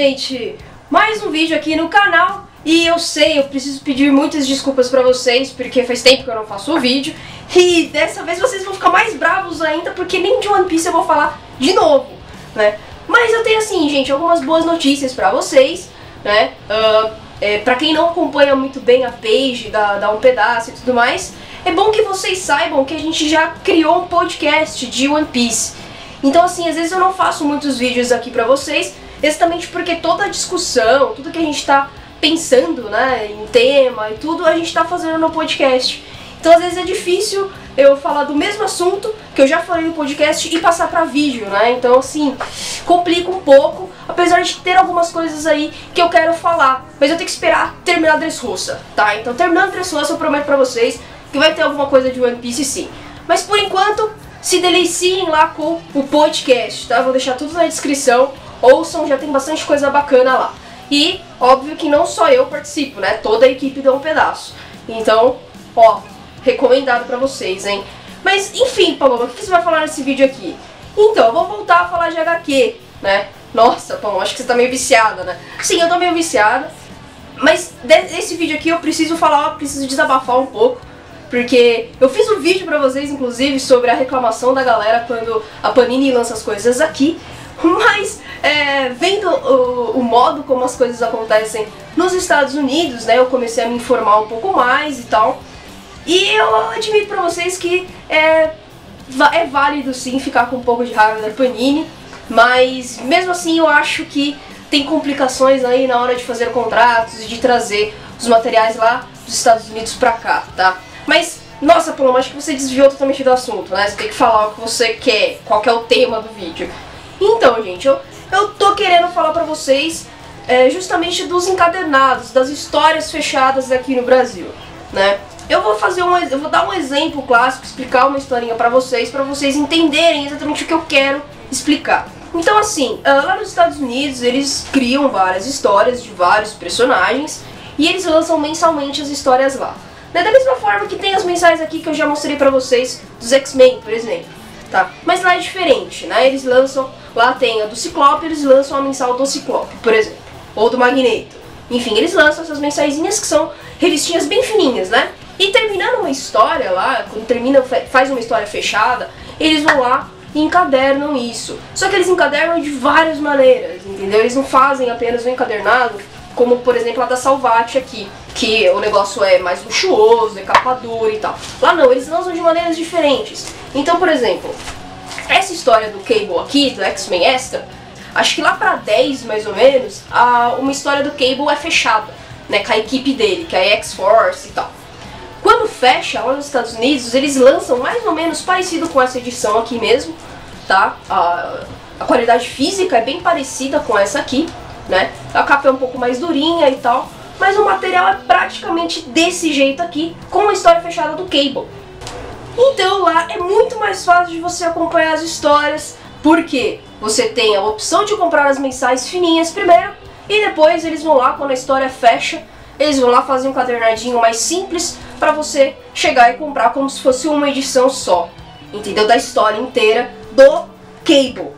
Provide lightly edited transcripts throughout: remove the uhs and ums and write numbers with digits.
gente, mais um vídeo aqui no canal. E eu sei, eu preciso pedir muitas desculpas pra vocês, porque faz tempo que eu não faço o vídeo. E dessa vez vocês vão ficar mais bravos ainda, porque nem de One Piece eu vou falar de novo, né? Mas eu tenho assim, gente, algumas boas notícias pra vocês, né? Pra quem não acompanha muito bem a page da Um Pedaço e tudo mais, é bom que vocês saibam que a gente já criou um podcast de One Piece. Então assim, às vezes eu não faço muitos vídeos aqui pra vocês, exatamente porque toda a discussão, tudo que a gente tá pensando, né, em tema e tudo, a gente tá fazendo no podcast. Então às vezes é difícil eu falar do mesmo assunto que eu já falei no podcast e passar pra vídeo, né? Então assim, complica um pouco, apesar de ter algumas coisas aí que eu quero falar. Mas eu tenho que esperar terminar a Dressrosa, tá? Então terminando a Dressrosa eu prometo pra vocês que vai ter alguma coisa de One Piece sim. Mas por enquanto, se deliciem lá com o podcast, tá? Vou deixar tudo na descrição, ouçam, já tem bastante coisa bacana lá. E óbvio que não só eu participo, né? Toda a equipe dá um pedaço. Então, ó, recomendado pra vocês, hein? Mas enfim, Paloma, o que você vai falar nesse vídeo aqui? Então, vou voltar a falar de HQ, né? Nossa, Paloma, acho que você tá meio viciada, né? Sim, eu tô meio viciada. Mas desse vídeo aqui eu preciso falar, eu preciso desabafar um pouco. Porque eu fiz um vídeo pra vocês, inclusive, sobre a reclamação da galera quando a Panini lança as coisas aqui. Mas, vendo o modo como as coisas acontecem nos Estados Unidos, né, eu comecei a me informar um pouco mais e tal. E eu admito pra vocês que é válido sim ficar com um pouco de raiva da Panini, mas mesmo assim eu acho que tem complicações aí na hora de fazer contratos e de trazer os materiais lá dos Estados Unidos pra cá, tá? Mas, nossa, Paloma, acho que você desviou totalmente do assunto, né? Você tem que falar o que você quer, qual que é o tema do vídeo. Então, gente, eu tô querendo falar pra vocês justamente dos encadernados, das histórias fechadas aqui no Brasil, né? Eu vou dar um exemplo clássico, explicar uma historinha pra vocês entenderem exatamente o que eu quero explicar. Então assim, lá nos Estados Unidos eles criam várias histórias de vários personagens e eles lançam mensalmente as histórias lá. Da mesma forma que tem as mensais aqui que eu já mostrei pra vocês dos X-Men, por exemplo, tá? Mas lá é diferente, né? Eles lançam, lá tem a do Ciclope, eles lançam a mensal do Ciclope, por exemplo, ou do Magneto. Enfim, eles lançam essas mensaizinhas que são revistinhas bem fininhas, né? E terminando uma história lá, quando faz uma história fechada, eles vão lá e encadernam isso. Só que eles encadernam de várias maneiras, entendeu? Eles não fazem apenas um encadernado, como por exemplo a da Salvat aqui, que o negócio é mais luxuoso, é capa dura e tal. Lá não, eles lançam de maneiras diferentes. Então, por exemplo, essa história do Cable aqui, do X-Men Extra, acho que lá pra 10 mais ou menos, uma história do Cable é fechada, né, com a equipe dele, que é a X-Force e tal. Quando fecha lá nos Estados Unidos, eles lançam mais ou menos parecido com essa edição aqui mesmo, tá? A qualidade física é bem parecida com essa aqui, né? A capa é um pouco mais durinha e tal, mas o material é praticamente desse jeito aqui, com a história fechada do Cable. Então lá é muito mais fácil de você acompanhar as histórias, porque você tem a opção de comprar as mensais fininhas primeiro, e depois eles vão lá, quando a história fecha, eles vão lá fazer um cadernadinho mais simples pra você chegar e comprar como se fosse uma edição só, entendeu? Da história inteira do Cable.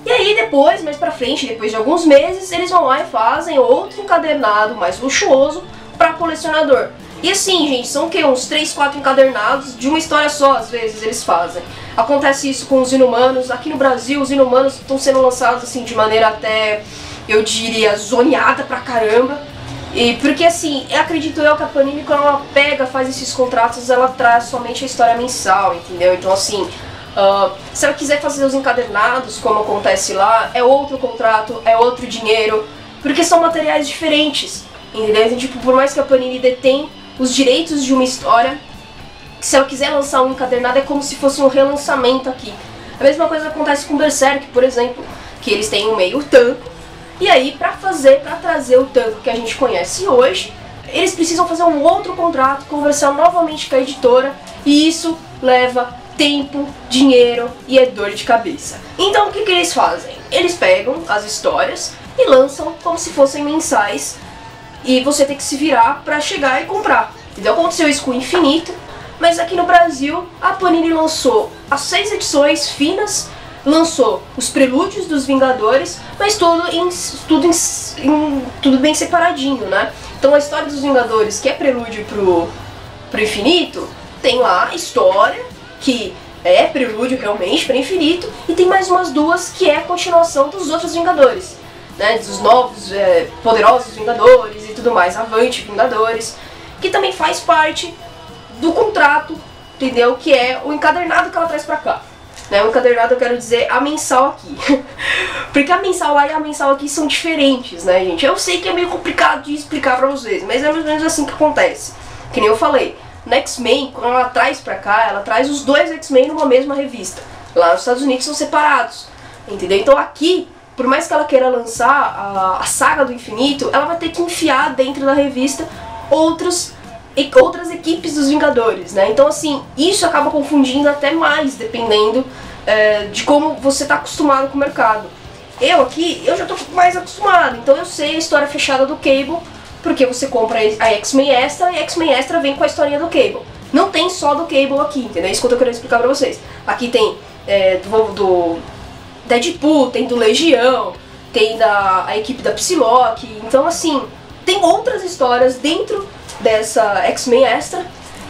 E aí depois, mais pra frente, depois de alguns meses, eles vão lá e fazem outro encadernado mais luxuoso pra colecionador. E assim, gente, são o quê? Uns 3, 4 encadernados de uma história só, às vezes, eles fazem. Acontece isso com os Inumanos. Aqui no Brasil, os Inumanos estão sendo lançados assim de maneira até, eu diria, zoneada pra caramba. E porque assim, acredito eu que a Panini, quando ela faz esses contratos, ela traz somente a história mensal, entendeu? Então assim, se ela quiser fazer os encadernados, como acontece lá, é outro contrato, é outro dinheiro, porque são materiais diferentes, entendeu? Então, tipo, por mais que a Panini detém os direitos de uma história, se ela quiser lançar um encadernado é como se fosse um relançamento aqui. A mesma coisa acontece com Berserk, por exemplo, que eles têm um meio tanco. E aí, pra trazer o tanco que a gente conhece hoje, eles precisam fazer um outro contrato, conversar novamente com a editora, e isso leva tempo, dinheiro e é dor de cabeça. Então o que eles fazem? Eles pegam as histórias e lançam como se fossem mensais, e você tem que se virar pra chegar e comprar. Entendeu? Aconteceu isso com o Infinito, mas aqui no Brasil a Panini lançou as 6 edições finas lançou os prelúdios dos Vingadores, mas tudo bem separadinho, né? Então a história dos Vingadores, que é prelúdio pro infinito, tem lá a história que é prelúdio realmente para infinito, e tem mais umas duas que é a continuação dos outros Vingadores, né? Dos novos, poderosos Vingadores e tudo mais, Avante Vingadores, que também faz parte do contrato, entendeu? Que é o encadernado que ela traz pra cá. Né? O encadernado eu quero dizer a mensal aqui. Porque a mensal lá e a mensal aqui são diferentes, né, gente? Eu sei que é meio complicado de explicar pra vocês, mas é mais ou menos assim que acontece. Que nem eu falei, no X-Men, quando ela traz pra cá, ela traz os dois X-Men numa mesma revista. Lá nos Estados Unidos são separados, entendeu? Então aqui, por mais que ela queira lançar a saga do infinito, ela vai ter que enfiar dentro da revista outras equipes dos Vingadores, né? Então assim, isso acaba confundindo até mais, dependendo de como você tá acostumado com o mercado. Eu aqui, eu já tô mais acostumado, então eu sei a história fechada do Cable, porque você compra a X-Men Extra e a X-Men Extra vem com a historinha do Cable. Não tem só do Cable aqui, entendeu? É isso que eu tô querendo explicar pra vocês. Aqui tem do Deadpool, tem do Legião, tem a equipe da Psylocke, então assim, tem outras histórias dentro dessa X-Men Extra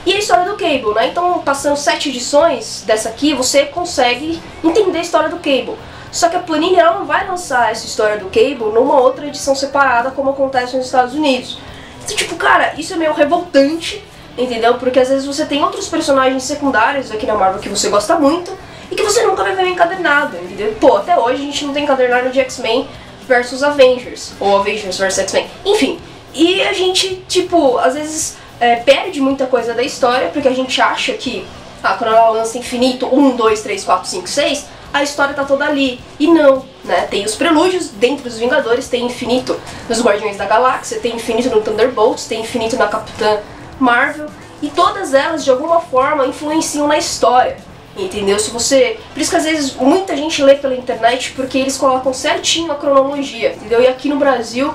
e a história do Cable, né? Então, passando 7 edições dessa aqui, você consegue entender a história do Cable. Só que a Panini ela não vai lançar essa história do Cable numa outra edição separada, como acontece nos Estados Unidos. Então, tipo, cara, isso é meio revoltante, entendeu? Porque às vezes você tem outros personagens secundários aqui na Marvel que você gosta muito e que você nunca vai ver encadernado, entendeu? Pô, até hoje a gente não tem encadernado de X-Men versus Avengers, ou Avengers versus X-Men, enfim. E a gente, tipo, às vezes perde muita coisa da história, porque a gente acha que, quando ela lança Infinito 1, 2, 3, 4, 5, 6, a história tá toda ali. E não, né? Tem os prelúdios dentro dos Vingadores, tem Infinito nos Guardiões da Galáxia, tem Infinito no Thunderbolts, tem Infinito na Capitã Marvel, e todas elas, de alguma forma, influenciam na história. Entendeu? Se você... Por isso que às vezes muita gente lê pela internet porque eles colocam certinho a cronologia, entendeu? E aqui no Brasil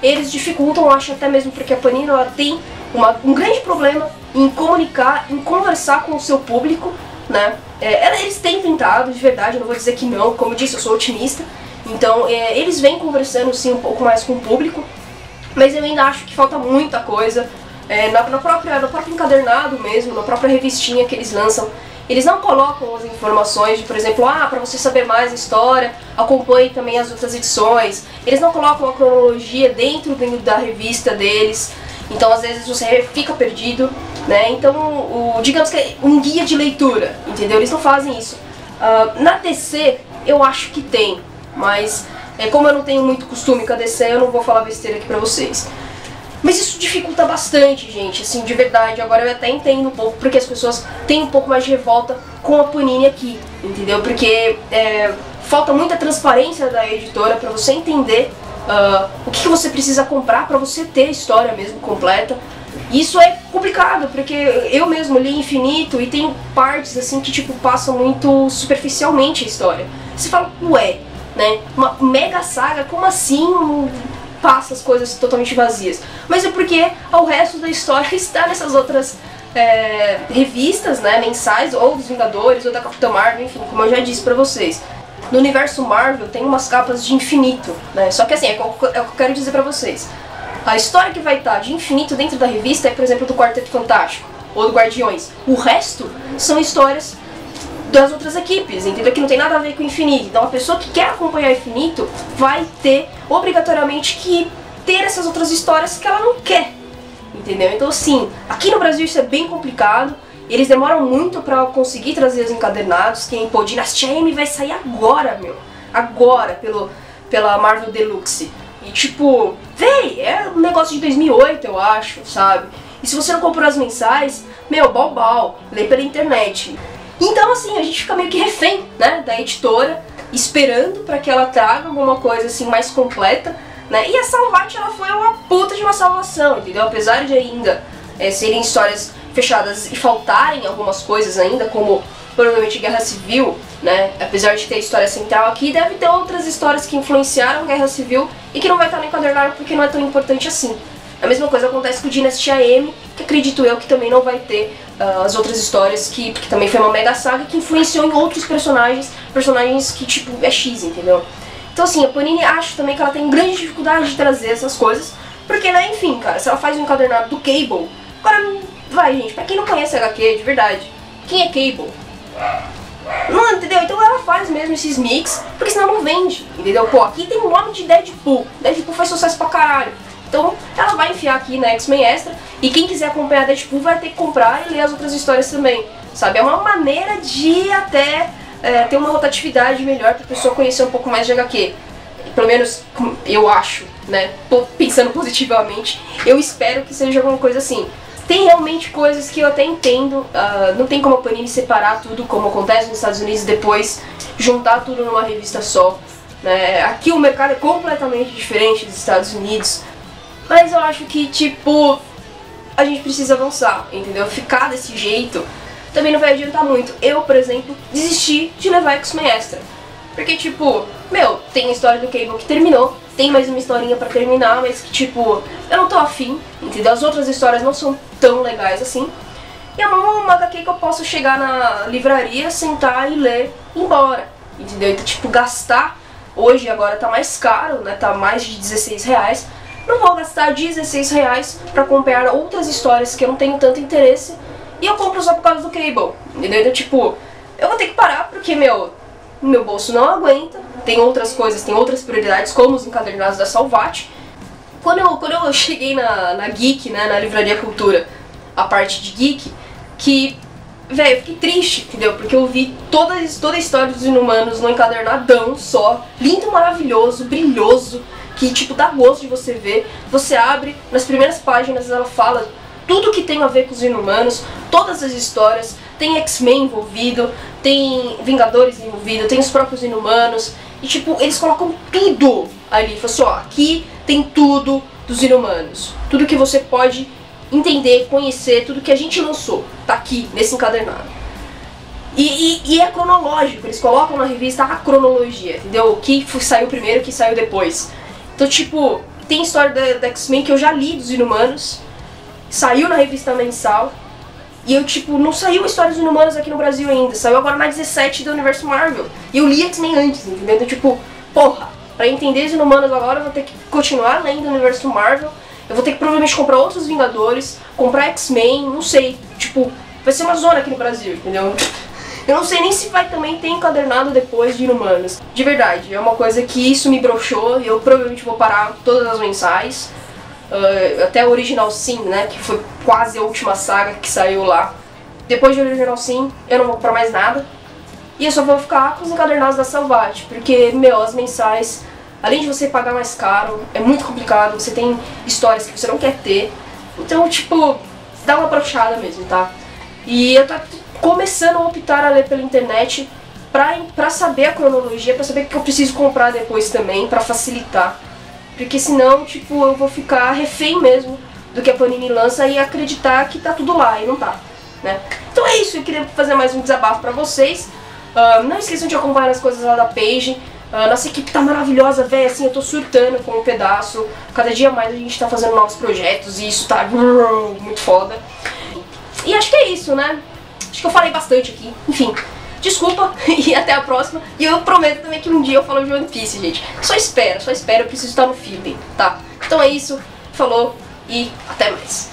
eles dificultam, acho até mesmo porque a Panini ela tem um grande problema em comunicar, em conversar com o seu público, né? Eles têm tentado, de verdade, eu não vou dizer que não, como eu disse, eu sou otimista. Então eles vêm conversando sim um pouco mais com o público, mas eu ainda acho que falta muita coisa. No próprio encadernado mesmo, na própria revistinha que eles lançam, eles não colocam as informações de, por exemplo, para você saber mais a história, acompanhe também as outras edições. Eles não colocam a cronologia dentro da revista deles, então às vezes você fica perdido, né? Então, digamos que é um guia de leitura, entendeu? Eles não fazem isso. Na DC, eu acho que tem, mas como eu não tenho muito costume com a DC, eu não vou falar besteira aqui pra vocês. Mas isso dificulta bastante, gente, assim, de verdade. Agora eu até entendo um pouco porque as pessoas têm um pouco mais de revolta com a Panini aqui, entendeu? Porque falta muita transparência da editora pra você entender o que você precisa comprar pra você ter a história mesmo completa. E isso é complicado, porque eu mesmo li Infinito e tem partes assim que tipo passam muito superficialmente a história. Você fala, ué, né? Uma mega saga, como assim passa as coisas totalmente vazias? Mas é porque o resto da história está nessas outras revistas, né, mensais, ou dos Vingadores, ou da Capitã Marvel, enfim, como eu já disse pra vocês. No universo Marvel tem umas capas de infinito, né? Só que assim, é o que eu quero dizer pra vocês. A história que vai estar de infinito dentro da revista é, por exemplo, do Quarteto Fantástico, ou do Guardiões. O resto são histórias das outras equipes, entendeu? Que não tem nada a ver com o infinito. Então a pessoa que quer acompanhar o infinito vai ter, obrigatoriamente, que ter essas outras histórias que ela não quer, entendeu? Então assim, aqui no Brasil isso é bem complicado. Eles demoram muito pra conseguir trazer os encadernados. Pô, Dinastia M vai sair agora, meu. Agora, pela Marvel Deluxe. E tipo, véi, é um negócio de 2008, eu acho, sabe? E se você não comprou as mensais, meu, bal, lê pela internet. Então assim, a gente fica meio que refém, né, da editora, esperando pra que ela traga alguma coisa assim mais completa, né? E a Salvat, ela foi uma puta de uma salvação, entendeu? Apesar de ainda serem histórias fechadas e faltarem algumas coisas ainda, como provavelmente Guerra Civil, né? Apesar de ter a história central aqui, deve ter outras histórias que influenciaram a Guerra Civil e que não vai estar no encadernário porque não é tão importante assim. A mesma coisa acontece com Dinastia M, que acredito eu que também não vai ter as outras histórias, que também foi uma mega saga que influenciou em outros personagens que tipo é X, entendeu? Então assim, a Panini acho também que ela tem grande dificuldade de trazer essas coisas, porque né, enfim, cara, se ela faz um encadernado do Cable, agora vai gente, pra quem não conhece HQ de verdade, quem é Cable? Não, entendeu? Então ela faz mesmo esses mix, porque senão não vende, entendeu? Pô, aqui tem o nome de Deadpool, Deadpool faz sucesso pra caralho. Então ela vai enfiar aqui na X-Men Extra, e quem quiser acompanhar Deadpool vai ter que comprar e ler as outras histórias também, sabe? É uma maneira de até ter uma rotatividade melhor pra pessoa conhecer um pouco mais de HQ. Pelo menos eu acho, né? Tô pensando positivamente, eu espero que seja alguma coisa assim. Tem realmente coisas que eu até entendo, não tem como a Panini separar tudo como acontece nos Estados Unidos e depois juntar tudo numa revista só, né? Aqui o mercado é completamente diferente dos Estados Unidos, mas eu acho que, tipo, a gente precisa avançar, entendeu? Ficar desse jeito também não vai adiantar muito. Eu, por exemplo, desisti de levar X-Men Extra, porque, tipo, meu, tem a história do Cable que terminou, tem mais uma historinha pra terminar, mas que, tipo, eu não tô afim, entendeu? As outras histórias não são tão legais assim. E é uma HQ que eu posso chegar na livraria, sentar e ler e ir embora, entendeu? Então, tipo, gastar, hoje agora tá mais caro, né? Tá mais de R$16. Não vou gastar R$16 pra comprar outras histórias que eu não tenho tanto interesse e eu compro só por causa do Cable, entendeu? Então, tipo, eu vou ter que parar porque, meu bolso não aguenta, tem outras coisas, tem outras prioridades, como os encadernados da Salvat. Quando eu cheguei na Geek, né, na Livraria Cultura, a parte de Geek, que, velho, eu fiquei triste, entendeu? Porque eu vi toda a história dos Inumanos no encadernadão só, lindo, maravilhoso, brilhoso, que, tipo, dá gosto de você ver. Você abre, nas primeiras páginas ela fala tudo que tem a ver com os Inumanos, todas as histórias, tem X-Men envolvido, tem Vingadores envolvido, tem os próprios Inumanos, e tipo, eles colocam tudo ali, falam assim, ó, aqui tem tudo dos Inumanos, tudo que você pode entender, conhecer, tudo que a gente lançou, tá aqui, nesse encadernado. E é cronológico, eles colocam na revista a cronologia, entendeu? O que saiu primeiro, o que saiu depois. Então, tipo, tem história da X-Men que eu já li dos Inumanos, saiu na revista mensal, e eu, tipo, não saiu a história dos Inumanos aqui no Brasil ainda, saiu agora na 17 do Universo Marvel, e eu li X-Men antes, entendeu? Então, tipo, porra, pra entender os Inumanos agora eu vou ter que continuar lendo o Universo Marvel, eu vou ter que provavelmente comprar outros Vingadores, comprar X-Men, não sei, tipo, vai ser uma zona aqui no Brasil, entendeu? Eu não sei nem se vai também ter encadernado depois de Inumanos. De verdade, é uma coisa que isso me broxou e eu provavelmente vou parar todas as mensais. Até o Original Sin, né, que foi quase a última saga que saiu lá. Depois de Original Sin, eu não vou comprar mais nada. E eu só vou ficar com os encadernados da Salvat, porque, meu, as mensais, além de você pagar mais caro, é muito complicado, você tem histórias que você não quer ter. Então, tipo, dá uma broxada mesmo, tá? E eu tô começando a optar a ler pela internet pra saber a cronologia, pra saber o que eu preciso comprar depois também, pra facilitar. Porque senão, tipo, eu vou ficar refém mesmo do que a Panini lança e acreditar que tá tudo lá, e não tá, né? Então é isso, eu queria fazer mais um desabafo pra vocês. Não esqueçam de acompanhar as coisas lá da Page. Nossa equipe tá maravilhosa, velho, assim, eu tô surtando com um pedaço. Cada dia mais a gente tá fazendo novos projetos e isso tá muito foda. E acho que é isso, né? Acho que eu falei bastante aqui, enfim. Desculpa e até a próxima. E eu prometo também que um dia eu falo de One Piece, gente. Só espero, eu preciso estar no feeling, tá? Então é isso, falou e até mais.